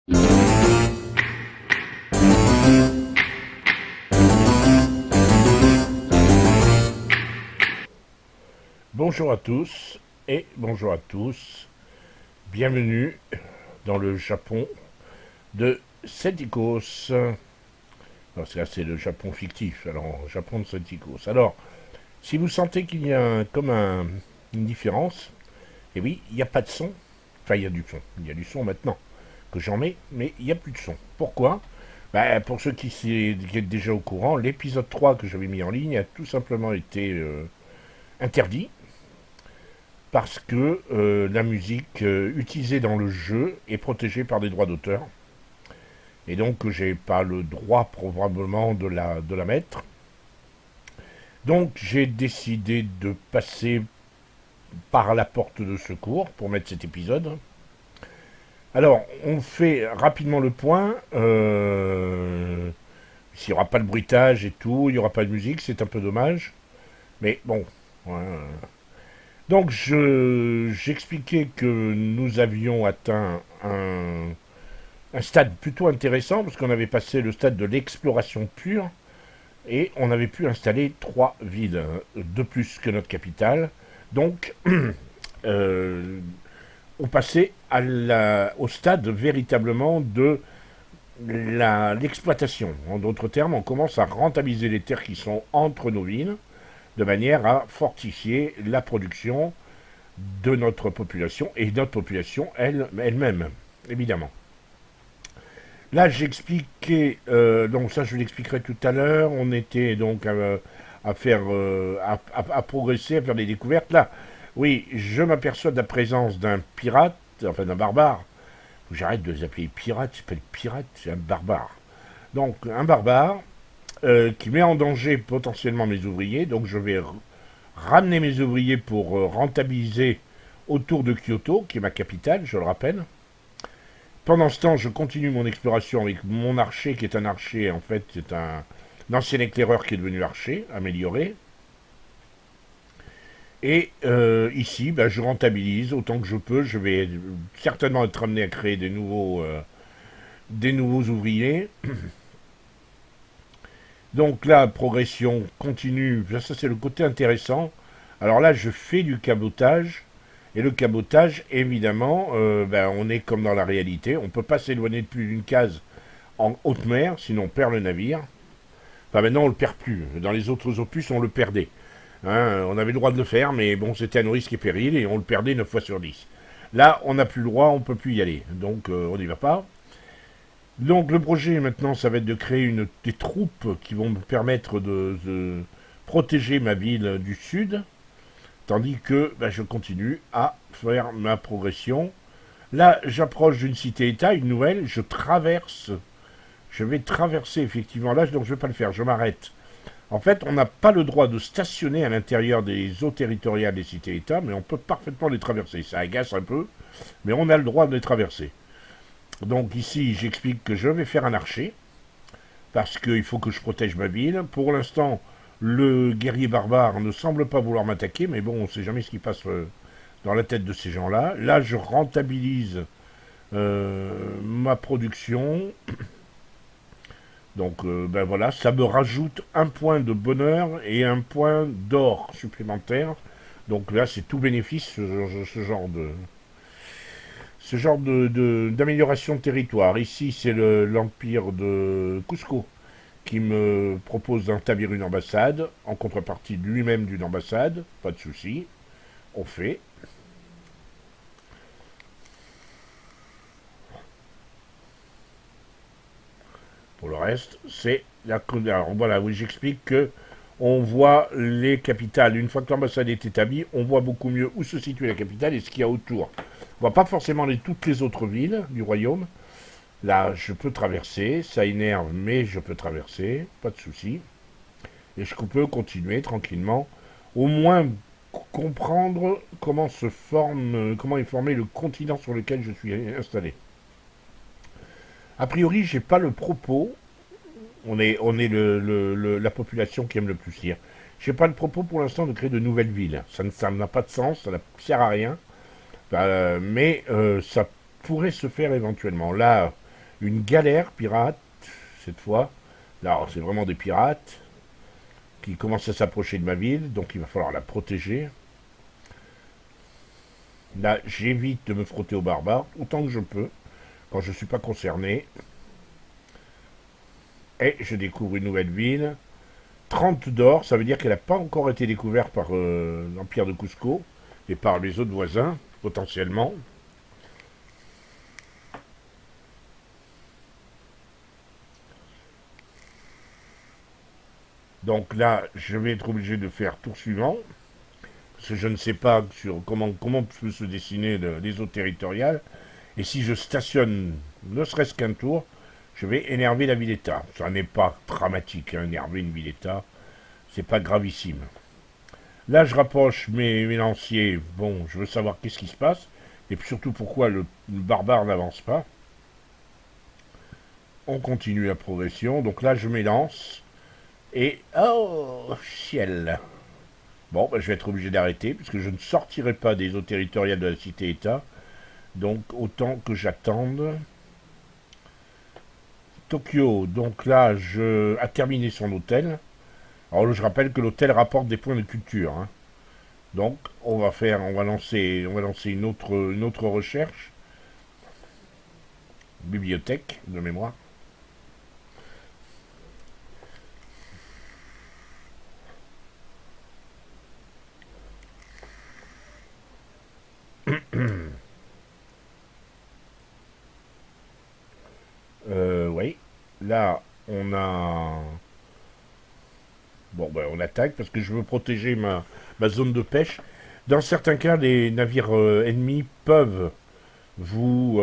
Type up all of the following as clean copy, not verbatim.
Bonjour à tous et bonjour à tous. Bienvenue dans le Japon de Sentikos. Alors c'est le Japon fictif, alors Japon de Sentikos. Alors, si vous sentez qu'il y a une différence, eh oui, il n'y a pas de son. Enfin, il y a du son. Il y a du son maintenant que j'en mets, mais il n'y a plus de son. Pourquoi? Pour ceux qui sont déjà au courant, l'épisode 3 que j'avais mis en ligne a tout simplement été interdit parce que la musique utilisée dans le jeu est protégée par des droits d'auteur. Et donc j'ai pas le droit probablement de la mettre. Donc j'ai décidé de passer par la porte de secours pour mettre cet épisode. Alors, on fait rapidement le point. S'il n'y aura pas de bruitage et tout, il n'y aura pas de musique, c'est un peu dommage. Mais bon. Donc, j'expliquais que nous avions atteint un stade plutôt intéressant, parce qu'on avait passé le stade de l'exploration pure, et on avait pu installer 3 villes de plus que notre capitale. Donc, on passait au stade véritablement de l'exploitation. En d'autres termes, on commence à rentabiliser les terres qui sont entre nos villes, de manière à fortifier la production de notre population, et notre population elle-même, évidemment. Là, j'expliquais, donc ça je l'expliquerai tout à l'heure, on était donc à faire, à progresser, à faire des découvertes. Là, oui, je m'aperçois de la présence d'un pirate, enfin d'un barbare. J'arrête de les appeler pirates, c'est pas le pirate, c'est un barbare. Donc, un barbare qui met en danger potentiellement mes ouvriers, donc je vais ramener mes ouvriers pour rentabiliser autour de Kyoto, qui est ma capitale, je le rappelle. Pendant ce temps, je continue mon exploration avec mon archer, qui est un archer, en fait, c'est un ancien éclaireur qui est devenu archer, amélioré. Et ici, je rentabilise autant que je peux. Je vais certainement être amené à créer des nouveaux ouvriers. Donc là, progression continue. Ça, c'est le côté intéressant. Alors là, je fais du cabotage. Et le cabotage, évidemment, on est comme dans la réalité. On ne peut pas s'éloigner de plus d'une case en haute mer, sinon on perd le navire. Enfin, maintenant, on ne le perd plus. Dans les autres opus, on le perdait. On avait le droit de le faire, mais bon, c'était à nos risques et périls, et on le perdait 9 fois sur 10. Là, on n'a plus le droit, on ne peut plus y aller. Donc, on n'y va pas. Donc, le projet, maintenant, ça va être de créer des troupes qui vont me permettre de protéger ma ville du sud, tandis que je continue à faire ma progression. Là, j'approche d'une cité-État, une nouvelle, je vais traverser effectivement là, donc je ne vais pas le faire, je m'arrête. En fait, on n'a pas le droit de stationner à l'intérieur des eaux territoriales des cités-États, mais on peut parfaitement les traverser. Ça agace un peu, mais on a le droit de les traverser. Donc ici, j'explique que je vais faire un archer, parce qu'il faut que je protège ma ville. Pour l'instant, le guerrier barbare ne semble pas vouloir m'attaquer, mais bon, on ne sait jamais ce qui passe dans la tête de ces gens-là. Là, je rentabilise ma production. Donc, voilà, ça me rajoute un point de bonheur et un point d'or supplémentaire. Donc là, c'est tout bénéfice, ce genre d'amélioration de territoire. Ici, c'est l'empire de Cusco qui me propose d'établir une ambassade, en contrepartie lui-même d'une ambassade, pas de souci, on fait. Pour le reste, c'est la... Alors voilà, oui, j'explique que on voit les capitales. Une fois que l'ambassade est établie, on voit beaucoup mieux où se situe la capitale et ce qu'il y a autour. On voit pas forcément toutes les autres villes du royaume. Là, je peux traverser, ça énerve, mais je peux traverser, pas de souci. Et je peux continuer tranquillement, au moins comprendre comment est formé le continent sur lequel je suis installé. A priori, j'ai pas le propos. On est la population qui aime le plus lire. J'ai pas le propos pour l'instant de créer de nouvelles villes. Ça n'a pas de sens, ça ne sert à rien. Mais ça pourrait se faire éventuellement. Là, une galère pirate, cette fois. Là, c'est vraiment des pirates qui commencent à s'approcher de ma ville, donc il va falloir la protéger. Là, j'évite de me frotter aux barbares autant que je peux, quand je ne suis pas concerné. Et je découvre une nouvelle ville. 30 d'or, ça veut dire qu'elle n'a pas encore été découverte par l'Empire de Cusco et par les autres voisins, potentiellement. Donc là, je vais être obligé de faire tour suivant, parce que je ne sais pas sur comment peut se dessiner les eaux territoriales. Et si je stationne ne serait-ce qu'un tour, je vais énerver la ville-État. Ça n'est pas dramatique, hein, énerver une ville-État, c'est pas gravissime. Là, je rapproche mes lanciers. Bon, je veux savoir qu'est-ce qui se passe, et surtout pourquoi le barbare n'avance pas. On continue la progression. Donc là, je m'élance. Et oh, ciel. Bon, bah, je vais être obligé d'arrêter, puisque je ne sortirai pas des eaux territoriales de la cité-État. Donc, autant que j'attende. Tokyo, donc là, je a terminé son hôtel. Alors, je rappelle que l'hôtel rapporte des points de culture, hein. Donc, on va lancer une autre recherche. Bibliothèque de mémoire. Oui. Là, on a. Bon, ben, on attaque parce que je veux protéger ma zone de pêche. Dans certains cas, les navires ennemis vous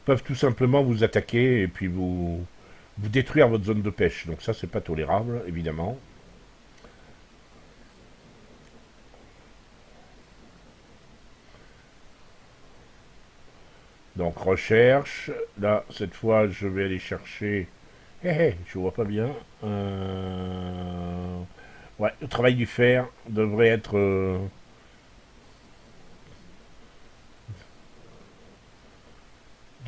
peuvent tout simplement vous attaquer et puis vous détruire votre zone de pêche. Donc ça, c'est pas tolérable, évidemment. Donc recherche. Là, cette fois, je vais aller chercher. Hé hé, je vois pas bien. Ouais, le travail du fer devrait être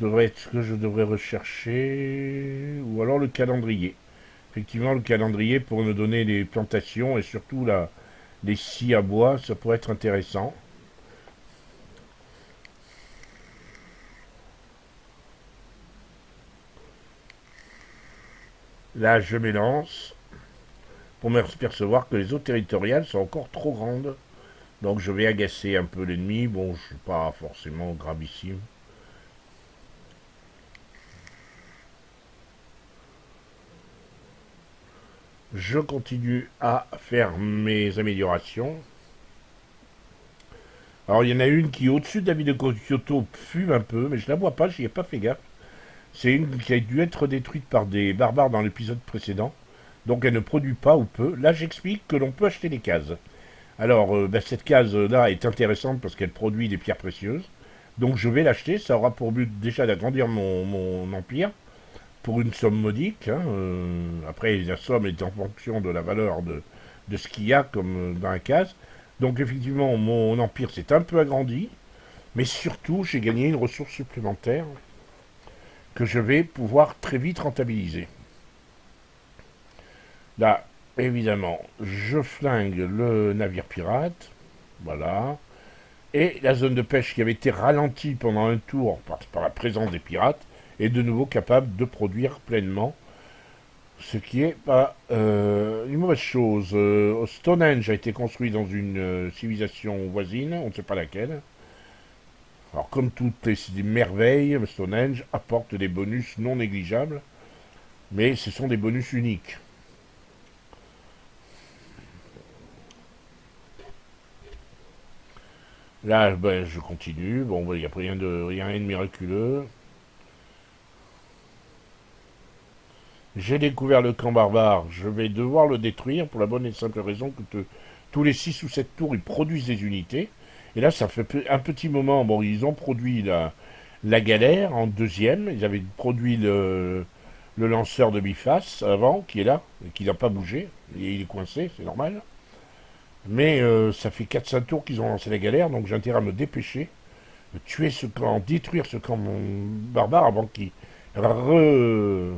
ce que je devrais rechercher. Ou alors le calendrier. Effectivement, le calendrier pour me donner les plantations et surtout les scies à bois, ça pourrait être intéressant. Là, je m'élance pour m'apercevoir que les eaux territoriales sont encore trop grandes. Donc je vais agacer un peu l'ennemi. Bon, je suis pas forcément gravissime. Je continue à faire mes améliorations. Alors il y en a une qui au-dessus de la ville de Kyoto fume un peu, mais je la vois pas, j'y ai pas fait gaffe. C'est une qui a dû être détruite par des barbares dans l'épisode précédent. Donc elle ne produit pas ou peu. Là j'explique que l'on peut acheter des cases. Alors ben, cette case-là est intéressante parce qu'elle produit des pierres précieuses. Donc je vais l'acheter, ça aura pour but déjà d'agrandir mon empire pour une somme modique, hein. Après la somme est en fonction de la valeur de ce qu'il y a comme dans la case. Donc effectivement mon empire s'est un peu agrandi, mais surtout j'ai gagné une ressource supplémentaire que je vais pouvoir très vite rentabiliser. Là, évidemment, je flingue le navire pirate. Voilà. Et la zone de pêche qui avait été ralentie pendant un tour par la présence des pirates est de nouveau capable de produire pleinement. Ce qui est pas une mauvaise chose. Stonehenge a été construit dans une civilisation voisine, on ne sait pas laquelle. Alors comme toutes les merveilles, Stonehenge apporte des bonus non négligeables, mais ce sont des bonus uniques. Là, ben, je continue. Bon, il n'y a rien de miraculeux. J'ai découvert le camp barbare. Je vais devoir le détruire pour la bonne et simple raison que tous les 6 ou 7 tours, ils produisent des unités. Et là, ça fait un petit moment. Bon, ils ont produit la galère en deuxième. Ils avaient produit le lanceur de biface avant, qui est là, et qui n'a pas bougé. Et il est coincé, c'est normal. Mais ça fait 4-5 tours qu'ils ont lancé la galère, donc j'ai intérêt à me dépêcher tuer ce camp, détruire ce camp barbare avant re-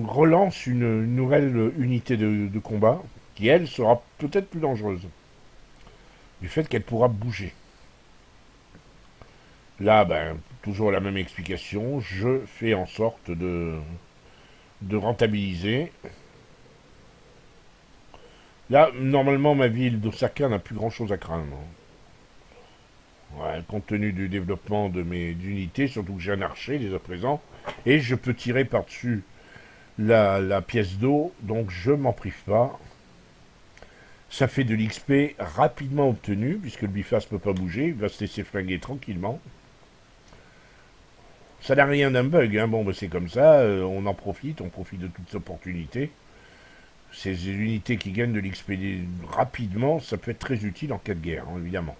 relance une nouvelle unité de combat qui, elle, sera peut-être plus dangereuse du fait qu'elle pourra bouger. Là, ben, toujours la même explication, je fais en sorte de rentabiliser. Là, normalement, ma ville d'Osaka n'a plus grand-chose à craindre. Ouais, compte tenu du développement de mes unités, surtout que j'ai un archer dès à présent, et je peux tirer par-dessus la pièce d'eau, donc je m'en prive pas. Ça fait de l'XP rapidement obtenu, puisque le biface ne peut pas bouger, il va se laisser flinguer tranquillement. Ça n'a rien d'un bug, hein. Bon, ben c'est comme ça, on profite de toutes les opportunités. Ces unités qui gagnent de l'XP rapidement, ça peut être très utile en cas de guerre, hein, évidemment.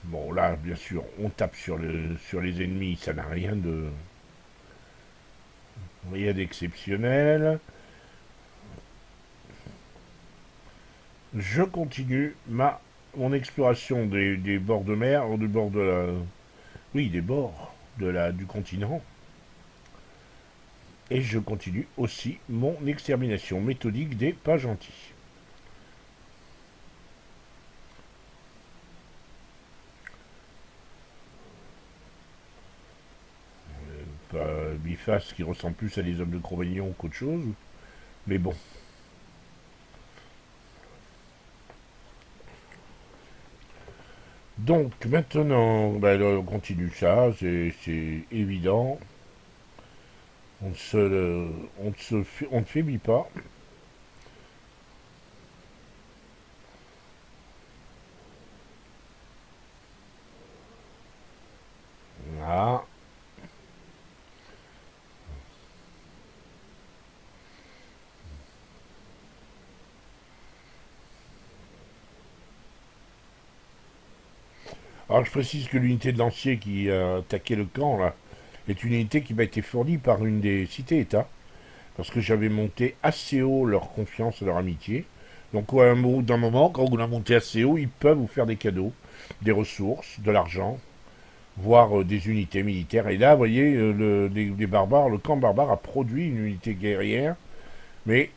Bon, là, bien sûr, on tape sur les ennemis, ça n'a rien d'exceptionnel. Je continue mon exploration des bords de mer, du bord de la, oui, des bords du continent. Et je continue aussi mon extermination méthodique des pas gentils. Biface qui ressemble plus à des hommes de Cro-Magnon qu'autre chose. Mais bon. Donc maintenant, ben, on continue ça, c'est évident. On ne faiblit pas. Voilà. Alors je précise que l'unité de lancier qui a attaqué le camp là est une unité qui m'a été fournie par une des cités-États, parce que j'avais monté assez haut leur confiance et leur amitié. Donc à un bout d'un moment, quand vous la montez assez haut, ils peuvent vous faire des cadeaux, des ressources, de l'argent, voire des unités militaires. Et là, vous voyez, les barbares, le camp barbare a produit une unité guerrière, mais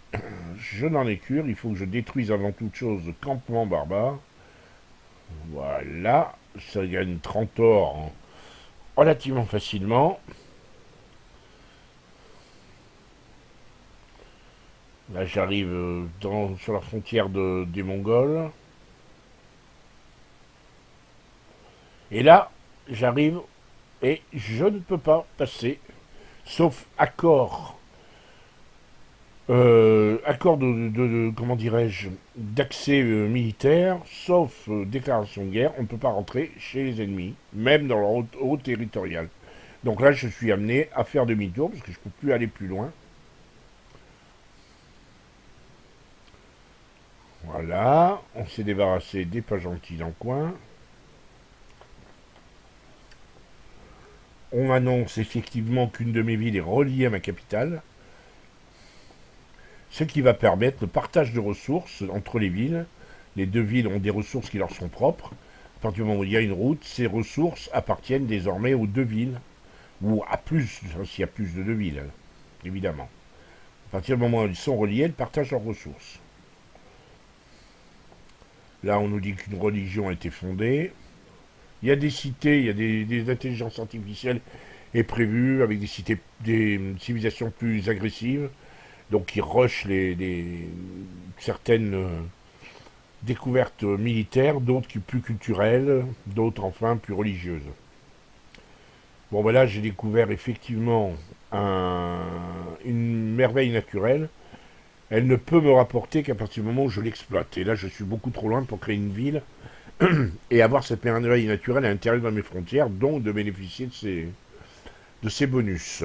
je n'en ai cure, il faut que je détruise avant toute chose le campement barbare. Voilà, ça gagne 30 ors relativement facilement. Là, j'arrive sur la frontière des Mongols. Et là, j'arrive et je ne peux pas passer, sauf accord comment dirais-je, d'accès militaire, sauf déclaration de guerre, on ne peut pas rentrer chez les ennemis, même dans leur eau territoriale. Donc là, je suis amené à faire demi-tour parce que je ne peux plus aller plus loin. Voilà, on s'est débarrassé des pas gentils dans le coin. On annonce effectivement qu'une de mes villes est reliée à ma capitale, ce qui va permettre le partage de ressources entre les villes. Les deux villes ont des ressources qui leur sont propres. À partir du moment où il y a une route, ces ressources appartiennent désormais aux deux villes, ou à plus, s'il y a plus de deux villes, évidemment. À partir du moment où ils sont reliés, elles partagent leurs ressources. Là, on nous dit qu'une religion a été fondée. Il y a des cités, il y a des intelligences artificielles est prévues avec des civilisations plus agressives, donc qui rushent certaines découvertes militaires, d'autres qui plus culturelles, d'autres enfin plus religieuses. Bon, ben là, j'ai découvert effectivement une merveille naturelle. Elle ne peut me rapporter qu'à partir du moment où je l'exploite. Et là, je suis beaucoup trop loin pour créer une ville et avoir cette merveille naturelle à l'intérieur de mes frontières, donc de bénéficier de ces bonus.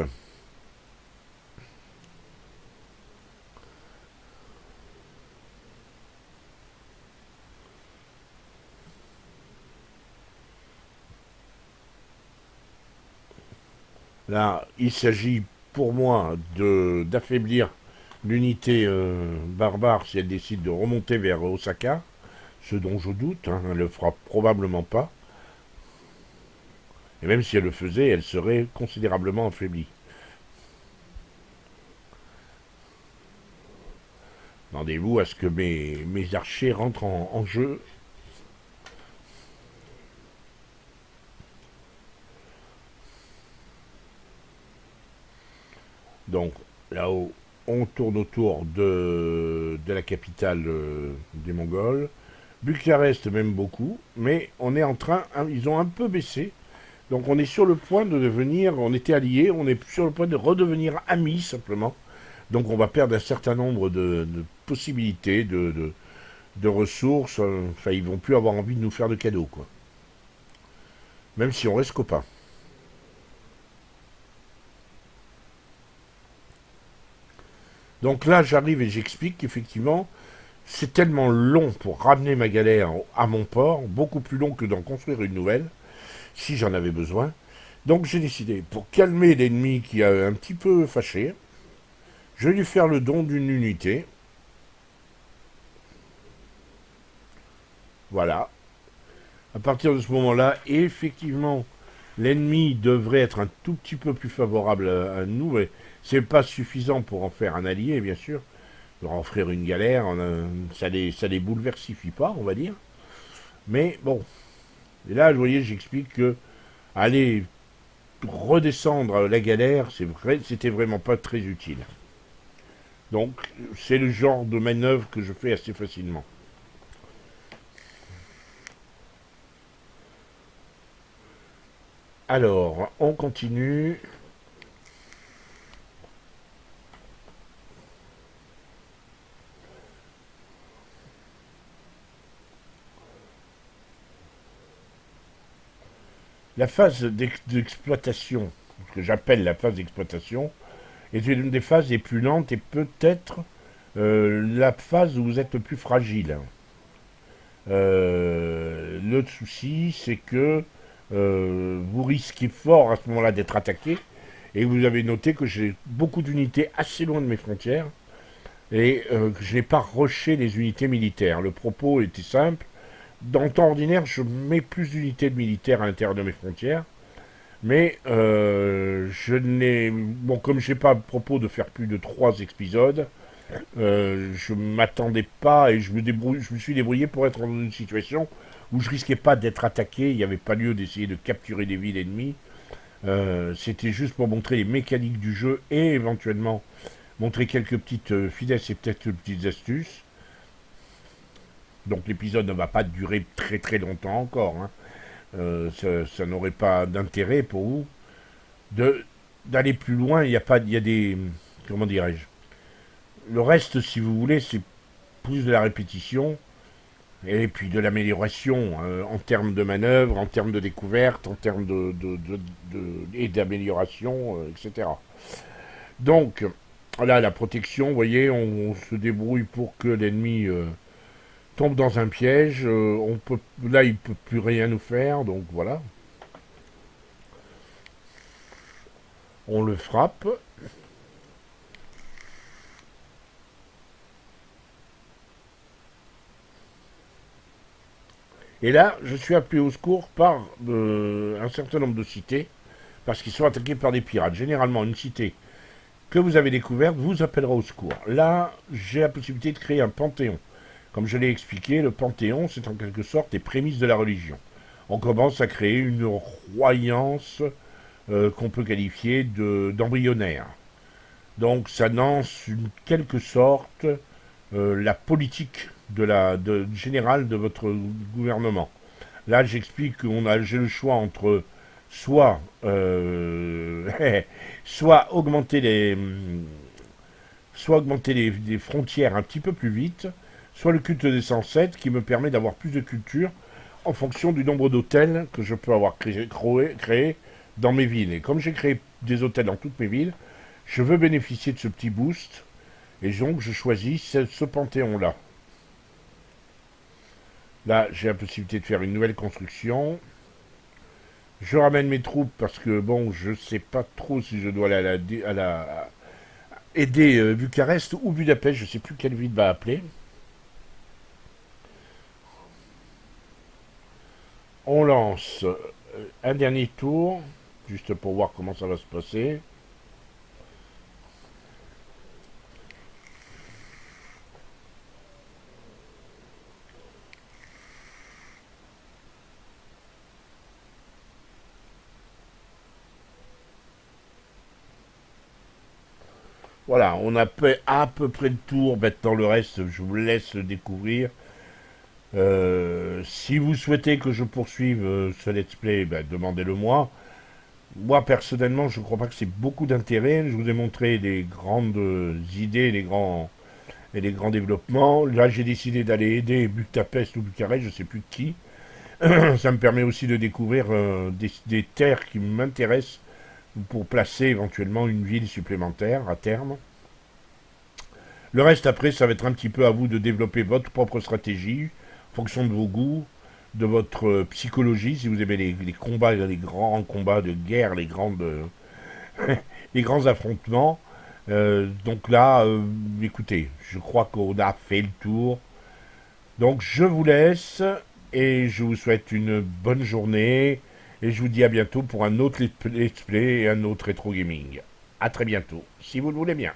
Là, il s'agit pour moi d'affaiblir l'unité barbare si elle décide de remonter vers Osaka. ce dont je doute, hein, elle le fera probablement pas. Et même si elle le faisait, elle serait considérablement affaiblie. Demandez-vous à ce que mes archers rentrent en jeu. Donc là-haut, on tourne autour de la capitale des Mongols. Bucarest même beaucoup, mais on est en train, ils ont un peu baissé. Donc on est sur le point de devenir, on était alliés, on est sur le point de redevenir amis simplement. Donc on va perdre un certain nombre de possibilités, de ressources. Enfin, ils vont plus avoir envie de nous faire de cadeaux, quoi. Même si on reste copains. Donc là, j'arrive et j'explique qu'effectivement, c'est tellement long pour ramener ma galère à mon port, beaucoup plus long que d'en construire une nouvelle, si j'en avais besoin. Donc j'ai décidé, pour calmer l'ennemi qui a un petit peu fâché, je vais lui faire le don d'une unité. Voilà. À partir de ce moment-là, effectivement, l'ennemi devrait être un tout petit peu plus favorable à nous. Mais c'est pas suffisant pour en faire un allié, bien sûr. Leur offrir une galère, ça les bouleversifie pas, on va dire. Mais bon. Et là, vous voyez, j'explique que aller redescendre la galère, c'était vraiment pas très utile. Donc, c'est le genre de manœuvre que je fais assez facilement. Alors, on continue. La phase d'exploitation, ce que j'appelle la phase d'exploitation, est une des phases les plus lentes et peut-être la phase où vous êtes le plus fragile. Le souci, c'est que vous risquez fort à ce moment-là d'être attaqué. Et vous avez noté que j'ai beaucoup d'unités assez loin de mes frontières et que je n'ai pas rushé les unités militaires. Le propos était simple. Dans le temps ordinaire, je mets plus d'unités de militaires à l'intérieur de mes frontières. Mais je n'ai. Bon, comme je n'ai pas le propos de faire plus de 3 épisodes, je m'attendais pas et je me suis débrouillé pour être dans une situation où je risquais pas d'être attaqué. Il n'y avait pas lieu d'essayer de capturer des villes ennemies. C'était juste pour montrer les mécaniques du jeu et éventuellement montrer quelques petites finesses et peut-être petites astuces. Donc l'épisode ne va pas durer très très longtemps encore, hein. Ça n'aurait pas d'intérêt pour vous d'aller plus loin. Il y a des, comment dirais-je, le reste, si vous voulez, c'est plus de la répétition et puis de l'amélioration en termes de manœuvre, en termes de découverte, en termes et d'amélioration, etc. Donc, là, la protection, vous voyez, on se débrouille pour que l'ennemi tombe dans un piège. Là, il ne peut plus rien nous faire, donc voilà. On le frappe. Et là, je suis appelé au secours par un certain nombre de cités, parce qu'ils sont attaqués par des pirates. Généralement, une cité que vous avez découverte vous appellera au secours. Là, j'ai la possibilité de créer un panthéon. Comme je l'ai expliqué, le panthéon, c'est en quelque sorte les prémices de la religion. On commence à créer une croyance qu'on peut qualifier d'embryonnaire. Donc ça lance une quelque sorte la politique générale de votre gouvernement. Là, j'explique j'ai le choix entre soit soit augmenter les frontières un petit peu plus vite, soit le culte des 107 qui me permet d'avoir plus de culture en fonction du nombre d'hôtels que je peux avoir créé dans mes villes. Et comme j'ai créé des hôtels dans toutes mes villes, je veux bénéficier de ce petit boost et donc je choisis ce panthéon-là. Là, j'ai la possibilité de faire une nouvelle construction. Je ramène mes troupes parce que, bon, je sais pas trop si je dois aller aider Bucarest ou Budapest, je sais plus quelle ville va appeler. On lance un dernier tour, juste pour voir comment ça va se passer. Voilà, on a fait à peu près le tour. Maintenant, le reste, je vous laisse le découvrir. Si vous souhaitez que je poursuive ce let's play, ben, demandez-le moi. Moi, personnellement, je ne crois pas que c'est beaucoup d'intérêt. Je vous ai montré les grandes idées, les grands développements. Là, j'ai décidé d'aller aider Budapest ou Bucarest, je ne sais plus qui. Ça me permet aussi de découvrir des terres qui m'intéressent pour placer éventuellement une ville supplémentaire à terme. Le reste, après, ça va être un petit peu à vous de développer votre propre stratégie, en fonction de vos goûts, de votre psychologie, si vous aimez les combats, les grands combats de guerre, les grands affrontements. Donc là, écoutez, je crois qu'on a fait le tour. Donc je vous laisse et je vous souhaite une bonne journée et je vous dis à bientôt pour un autre let's play et un autre rétro gaming. À très bientôt, si vous le voulez bien.